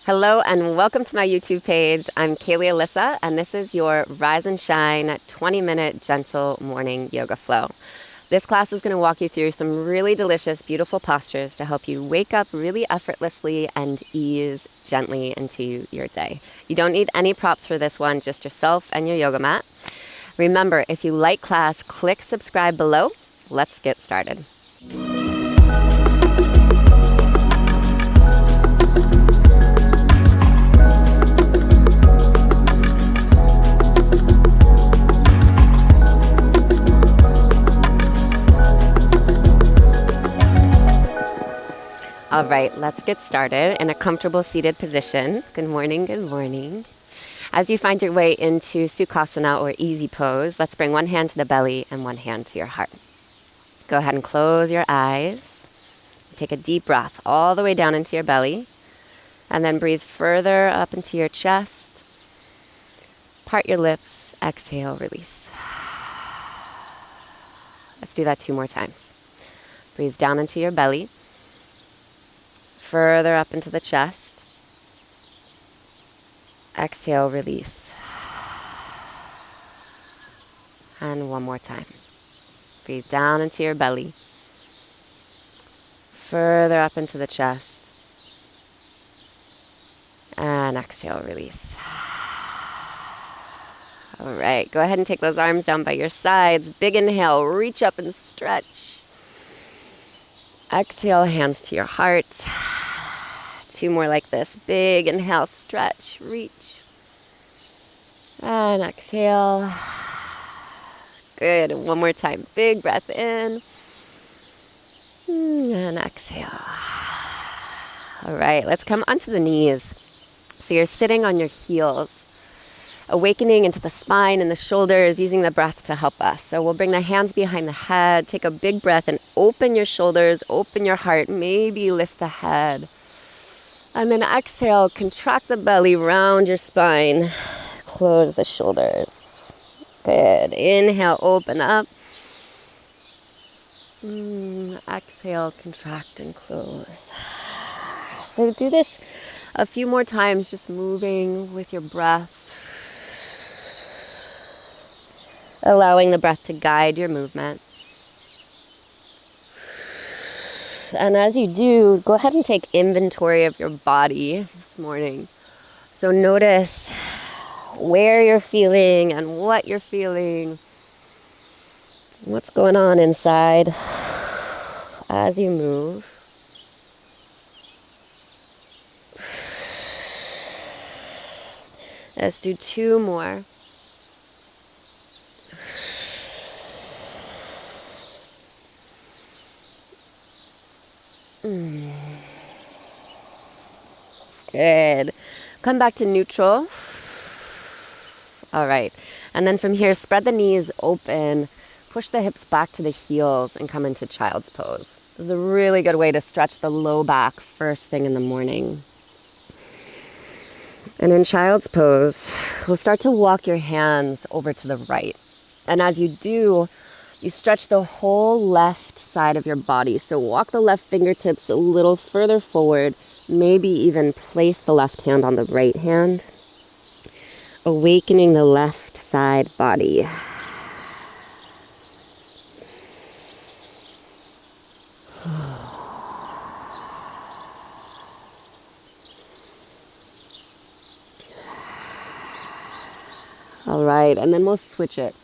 Hello and welcome to my YouTube page. I'm Caley Alyssa and this is your Rise and Shine 20-minute gentle morning yoga flow. This class is going to walk you through some really delicious, beautiful postures to help you wake up really effortlessly and ease gently into your day. You don't need any props for this one, just yourself and your yoga mat. Remember, if you like class, click subscribe below. Let's get started. All right, let's get started in a comfortable seated position. Good morning, good morning. As you find your way into Sukhasana or easy pose, let's bring one hand to the belly and one hand to your heart. Go ahead and close your eyes. Take a deep breath all the way down into your belly and then breathe further up into your chest. Part your lips, exhale, release. Let's do that 2 more times. Breathe down into your belly. Further up into the chest. Exhale, release. And 1 more time. Breathe down into your belly. Further up into the chest. And exhale, release. All right, go ahead and take those arms down by your sides. Big inhale, reach up and stretch. Exhale, hands to your heart. 2 more like this. Big inhale, stretch, reach. And exhale. Good. 1 more time. Big breath in. And exhale. All right, let's come onto the knees. So you're sitting on your heels, awakening into the spine and the shoulders, using the breath to help us. So we'll bring the hands behind the head, take a big breath and open your shoulders, open your heart, maybe lift the head. And then exhale, contract the belly, round your spine, close the shoulders. Good. Inhale, open up. Exhale, contract and close. So do this a few more times, just moving with your breath. Allowing the breath to guide your movement. And as you do, go ahead and take inventory of your body this morning. So notice where you're feeling and what you're feeling. What's going on inside as you move. Let's do 2 more. Good. Come back to neutral. All right. And then from here, spread the knees open, push the hips back to the heels and come into child's pose. This is a really good way to stretch the low back first thing in the morning. And in child's pose, we'll start to walk your hands over to the right. And as you do, you stretch the whole left side of your body. So walk the left fingertips a little further forward, maybe even place the left hand on the right hand, awakening the left side body. All right, and then we'll switch it.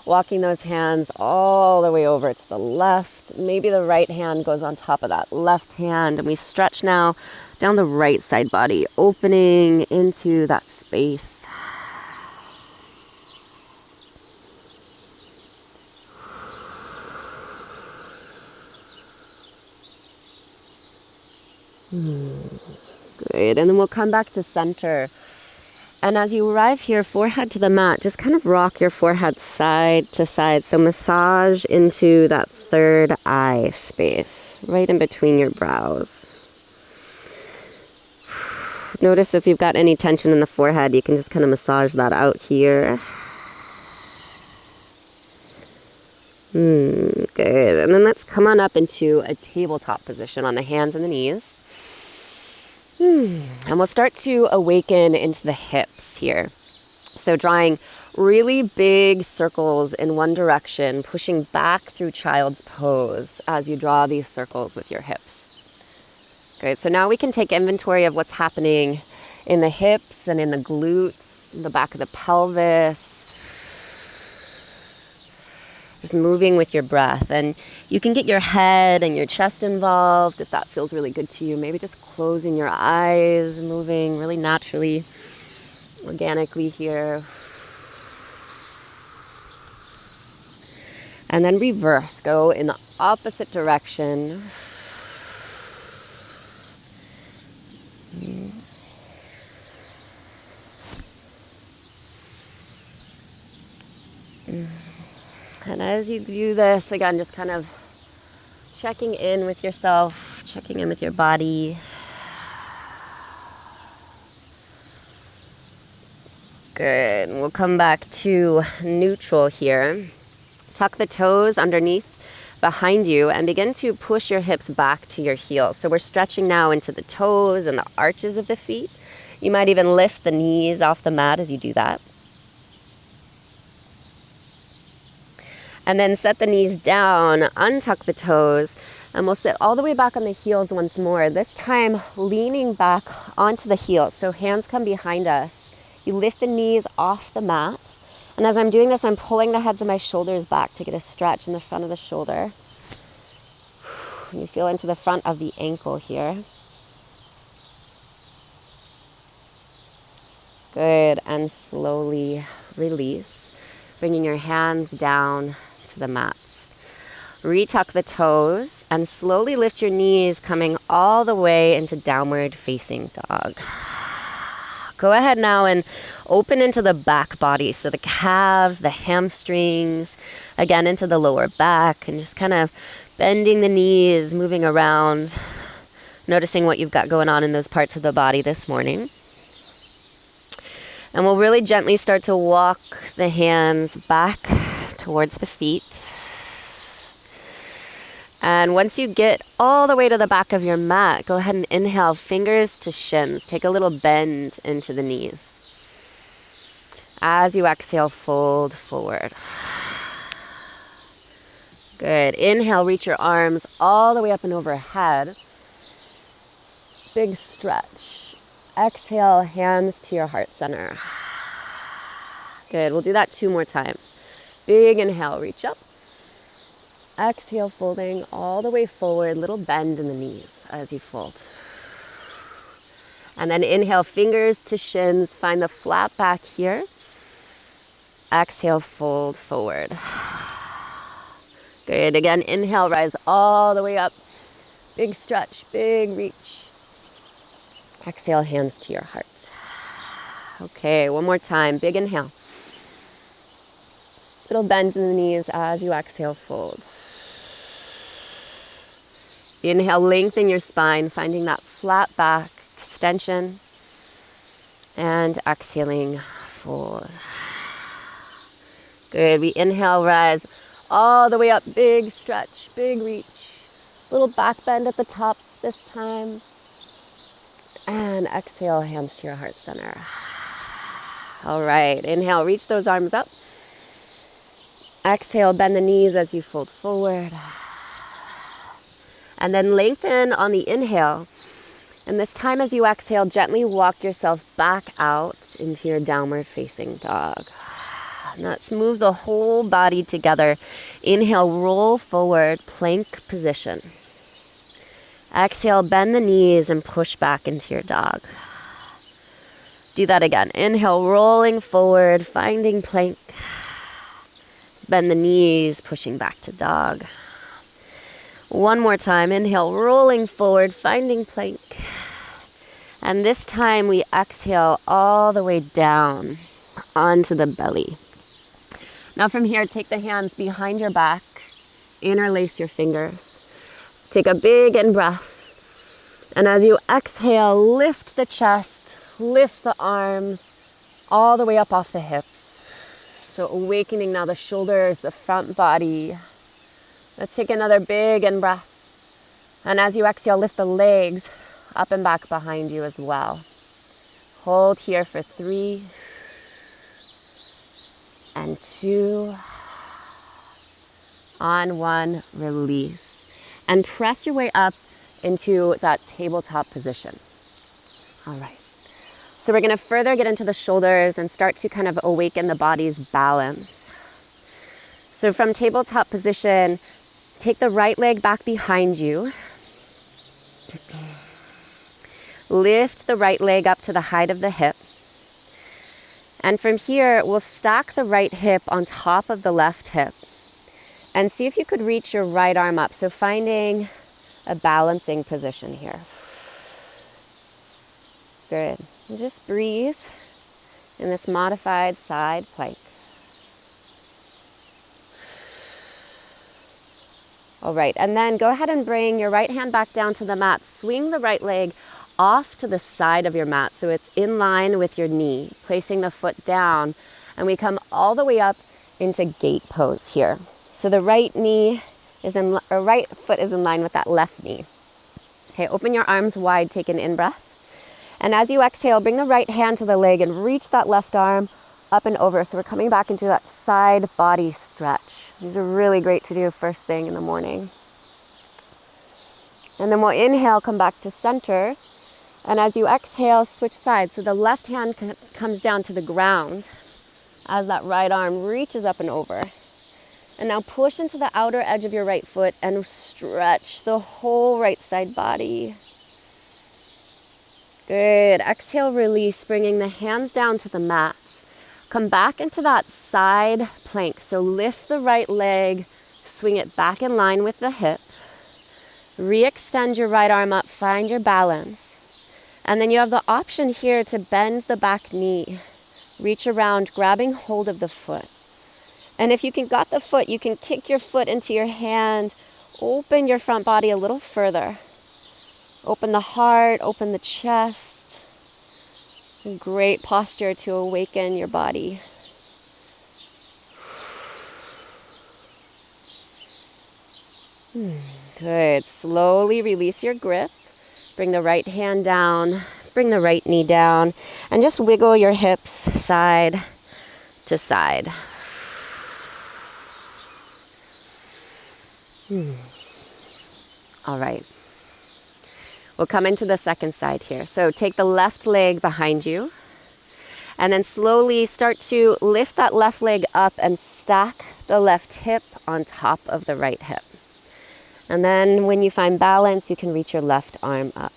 Walking those hands all the way over to the left. Maybe the right hand goes on top of that left hand. And we stretch now down the right side body, opening into that space. Good, and then we'll come back to center. And as you arrive here, forehead to the mat, just kind of rock your forehead side to side. So massage into that third eye space, right in between your brows. Notice if you've got any tension in the forehead, you can just kind of massage that out here. Good. And then let's come on up into a tabletop position on the hands and the knees. And we'll start to awaken into the hips here. So drawing really big circles in one direction, pushing back through child's pose as you draw these circles with your hips. Good, so now we can take inventory of what's happening in the hips and in the glutes, in the back of the pelvis. Just moving with your breath. And you can get your head and your chest involved if that feels really good to you. Maybe just closing your eyes, moving really naturally, organically here. And then reverse, go in the opposite direction. And as you do this, again, just kind of checking in with yourself, checking in with your body. Good. We'll come back to neutral here. Tuck the toes underneath behind you and begin to push your hips back to your heels. So we're stretching now into the toes and the arches of the feet. You might even lift the knees off the mat as you do that. And then set the knees down, untuck the toes, and we'll sit all the way back on the heels once more, this time leaning back onto the heels. So hands come behind us. You lift the knees off the mat. And as I'm doing this, I'm pulling the heads of my shoulders back to get a stretch in the front of the shoulder. You feel into the front of the ankle here. Good, and slowly release, bringing your hands down to the mat. Retuck the toes and slowly lift your knees, coming all the way into downward facing dog. Go ahead now and open into the back body, so the calves, the hamstrings, again into the lower back, and just kind of bending the knees, moving around, noticing what you've got going on in those parts of the body this morning. And we'll really gently start to walk the hands back towards the feet. And once you get all the way to the back of your mat, go ahead and inhale, fingers to shins. Take a little bend into the knees. As you exhale, fold forward. Good. Inhale, reach your arms all the way up and overhead. Big stretch. Exhale, hands to your heart center. Good. We'll do that 2 more times. Big inhale, reach up. Exhale, folding all the way forward, little bend in the knees as you fold. And then inhale, fingers to shins, find the flat back here. Exhale, fold forward. Good, again, inhale, rise all the way up. Big stretch, big reach. Exhale, hands to your heart. Okay, one more time, big inhale. Little bend in the knees as you exhale, fold. Inhale, lengthen your spine, finding that flat back extension. And exhaling, fold. Good, we inhale, rise all the way up, big stretch, big reach. Little back bend at the top this time. And exhale, hands to your heart center. All right, inhale, reach those arms up. Exhale, bend the knees as you fold forward. And then lengthen on the inhale. And this time as you exhale, gently walk yourself back out into your downward facing dog. And let's move the whole body together. Inhale, roll forward, plank position. Exhale, bend the knees and push back into your dog. Do that again. Inhale, rolling forward, finding plank. Bend the knees, pushing back to dog. One more time. Inhale, rolling forward, finding plank. And this time we exhale all the way down onto the belly. Now from here, take the hands behind your back. Interlace your fingers. Take a big in breath. And as you exhale, lift the chest, lift the arms all the way up off the hips. So awakening now the shoulders, the front body. Let's take another big in breath. And as you exhale, lift the legs up and back behind you as well. Hold here for 3 and 2. On 1, release. And press your way up into that tabletop position. All right. So we're going to further get into the shoulders and start to kind of awaken the body's balance. So from tabletop position, take the right leg back behind you. Lift the right leg up to the height of the hip. And from here, we'll stack the right hip on top of the left hip. And see if you could reach your right arm up. So finding a balancing position here. Good. And just breathe in this modified side plank. All right, and then go ahead and bring your right hand back down to the mat. Swing the right leg off to the side of your mat so it's in line with your knee, placing the foot down. And we come all the way up into gate pose here. So the right foot is in line with that left knee. Okay, open your arms wide, take an in-breath. And as you exhale, bring the right hand to the leg and reach that left arm up and over. So we're coming back into that side body stretch. These are really great to do first thing in the morning. And then we'll inhale, come back to center. And as you exhale, switch sides. So the left hand comes down to the ground as that right arm reaches up and over. And now push into the outer edge of your right foot and stretch the whole right side body. Good. Exhale, release, bringing the hands down to the mat. Come back into that side plank. So lift the right leg, swing it back in line with the hip. Re-extend your right arm up, find your balance. And then you have the option here to bend the back knee. Reach around, grabbing hold of the foot. And if you got the foot, you can kick your foot into your hand. Open your front body a little further. Open the heart, open the chest. Great posture to awaken your body. Good. Slowly release your grip. Bring the right hand down. Bring the right knee down. And just wiggle your hips side to side. All right. We'll come into the second side here. So take the left leg behind you and then slowly start to lift that left leg up and stack the left hip on top of the right hip. And then when you find balance, you can reach your left arm up.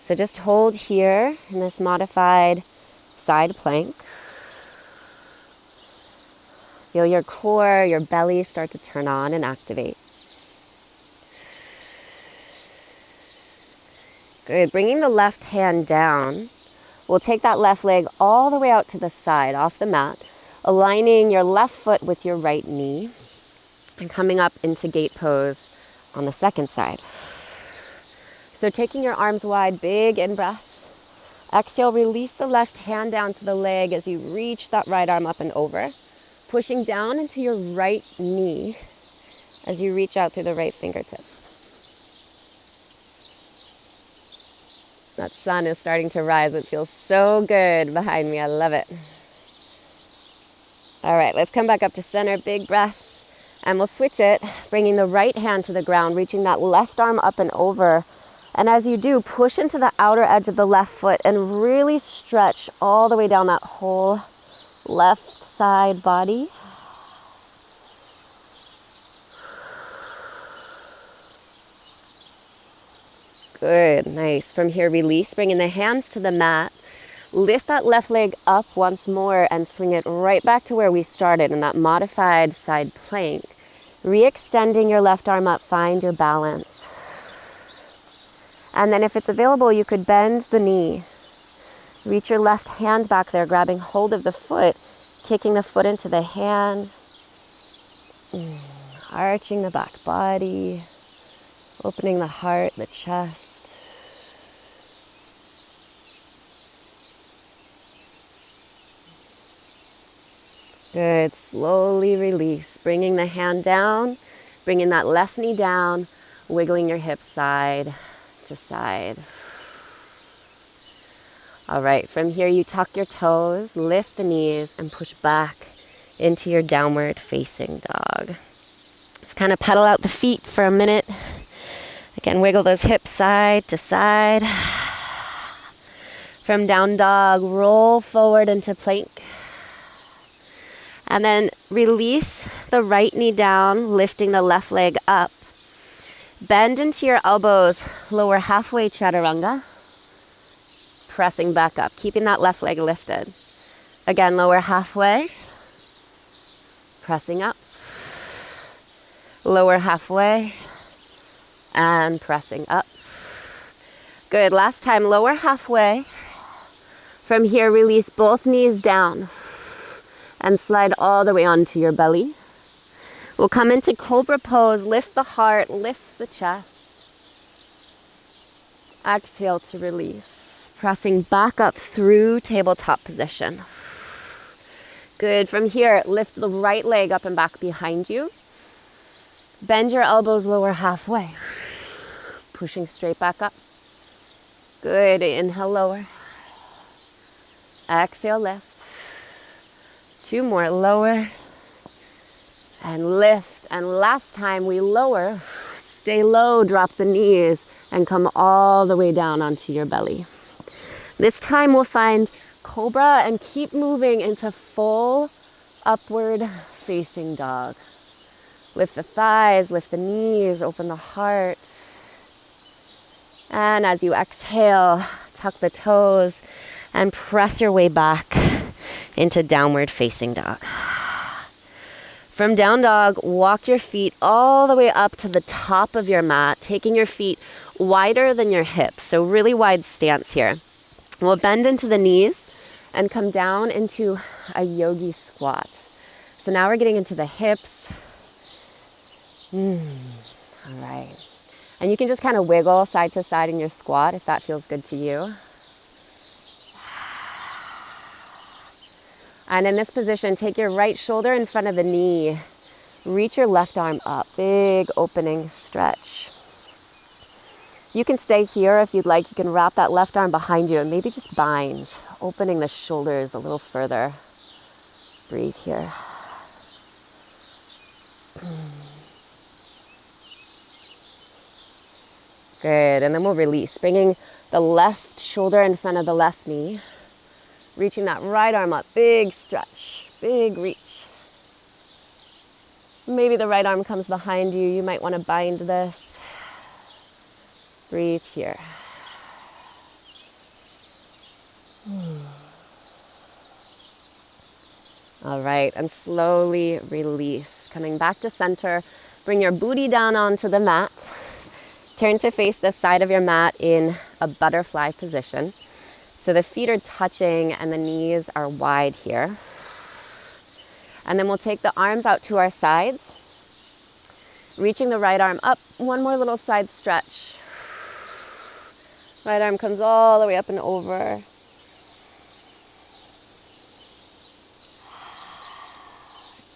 So just hold here in this modified side plank. Feel your core, your belly start to turn on and activate. Good. Bringing the left hand down, we'll take that left leg all the way out to the side off the mat, aligning your left foot with your right knee and coming up into gate pose on the second side. So taking your arms wide, big in-breath. Exhale, release the left hand down to the leg as you reach that right arm up and over, pushing down into your right knee as you reach out through the right fingertips. That sun is starting to rise. It feels so good behind me. I love it. All right, let's come back up to center. Big breath. And we'll switch it, bringing the right hand to the ground, reaching that left arm up and over. And as you do, push into the outer edge of the left foot and really stretch all the way down that whole left side body. Good, nice. From here, release, bringing the hands to the mat. Lift that left leg up once more and swing it right back to where we started in that modified side plank. Re-extending your left arm up, find your balance. And then if it's available, you could bend the knee. Reach your left hand back there, grabbing hold of the foot, kicking the foot into the hand. Arching the back body. Opening the heart, the chest. Good. Slowly release. Bringing the hand down, bringing that left knee down, wiggling your hips side to side. All right, from here you tuck your toes, lift the knees, and push back into your downward facing dog. Just kind of pedal out the feet for a minute. Again, wiggle those hips side to side. From down dog, roll forward into plank. And then release the right knee down, lifting the left leg up. Bend into your elbows, lower halfway chaturanga. Pressing back up, keeping that left leg lifted. Again, lower halfway. Pressing up. Lower halfway. And pressing up. Good, last time, lower halfway. From here, release both knees down. And slide all the way onto your belly. We'll come into cobra pose, lift the heart, lift the chest. Exhale to release. Pressing back up through tabletop position. Good, from here, lift the right leg up and back behind you. Bend your elbows lower halfway. Pushing straight back up. Good, inhale lower. Exhale lift. 2 more, lower and lift. And last time we lower, stay low, drop the knees and come all the way down onto your belly. This time we'll find cobra and keep moving into full upward facing dog. Lift the thighs, lift the knees, open the heart. And as you exhale, tuck the toes and press your way back into downward facing dog. From down dog, walk your feet all the way up to the top of your mat, taking your feet wider than your hips. So really wide stance here. We'll bend into the knees and come down into a yogi squat. So now we're getting into the hips. All right. And you can just kind of wiggle side to side in your squat if that feels good to you. And in this position, take your right shoulder in front of the knee. Reach your left arm up. Big opening stretch. You can stay here if you'd like. You can wrap that left arm behind you and maybe just bind, opening the shoulders a little further. Breathe here. Good, and then we'll release, bringing the left shoulder in front of the left knee. Reaching that right arm up, big stretch, big reach. Maybe the right arm comes behind you. You might want to bind this. Breathe here. All right, and slowly release. Coming back to center, bring your booty down onto the mat. Turn to face the side of your mat in a butterfly position. So the feet are touching and the knees are wide here. And then we'll take the arms out to our sides. Reaching the right arm up. One more little side stretch. Right arm comes all the way up and over.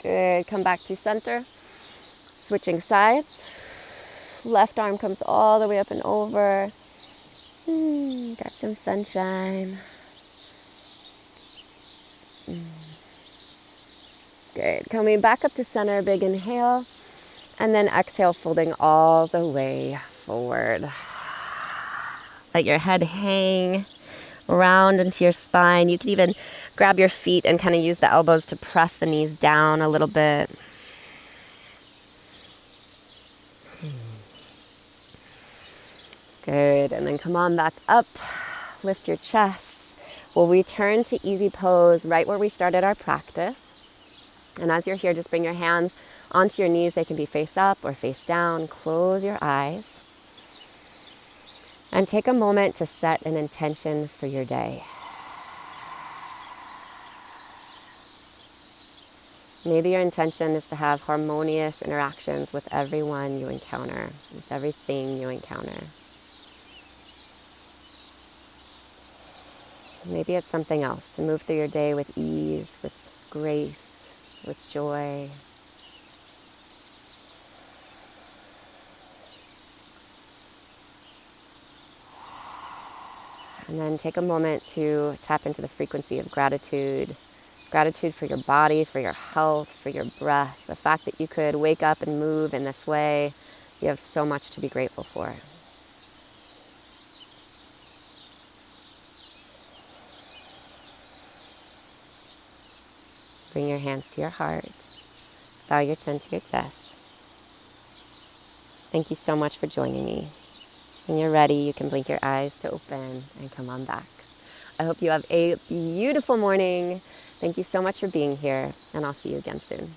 Good. Come back to center. Switching sides. Left arm comes all the way up and over. Got some sunshine. Good. Coming back up to center, big inhale. And then exhale, folding all the way forward. Let your head hang round into your spine. You can even grab your feet and kind of use the elbows to press the knees down a little bit. Good, and then come on back up, lift your chest. We'll return to easy pose right where we started our practice. And as you're here, just bring your hands onto your knees. They can be face up or face down. Close your eyes. And take a moment to set an intention for your day. Maybe your intention is to have harmonious interactions with everyone you encounter, with everything you encounter. Maybe it's something else, to move through your day with ease, with grace, with joy. And then take a moment to tap into the frequency of gratitude. Gratitude for your body, for your health, for your breath. The fact that you could wake up and move in this way. You have so much to be grateful for. Bring your hands to your heart. Bow your chin to your chest. Thank you so much for joining me. When you're ready, you can blink your eyes to open and come on back. I hope you have a beautiful morning. Thank you so much for being here, and I'll see you again soon.